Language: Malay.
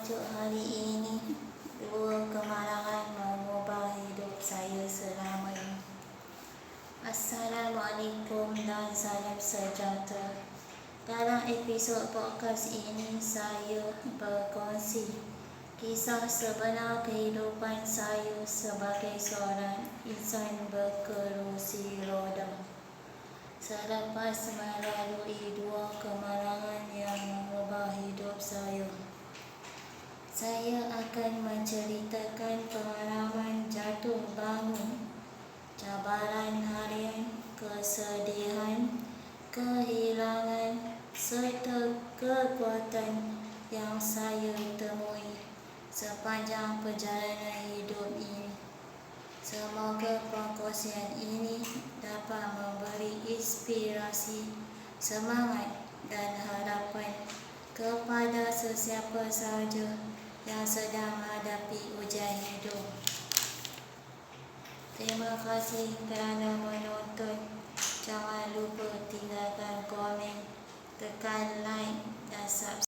tajuk hari ini, 2 kemalangan mengubah hidup saya selama ini. Assalamualaikum dan salam sejahtera. Dalam episod podcast ini, saya berkongsi kisah sebenar kehidupan saya sebagai seorang insan berkerusi roda. Selepas melalui 2 kemalangan yang mengubah hidup saya akan menceritakan pengalaman jatuh bangun, cabaran harian, kesedihan, kehilangan serta kekuatan yang saya temui sepanjang perjalanan hidup ini. Semoga perkongsian ini dapat memberi inspirasi, semangat dan harapan kepada sesiapa sahaja yang sedang menghadapi ujian hidup. Terima kasih kerana menonton. Jangan lupa tinggalkan komen, tekan like dan subscribe.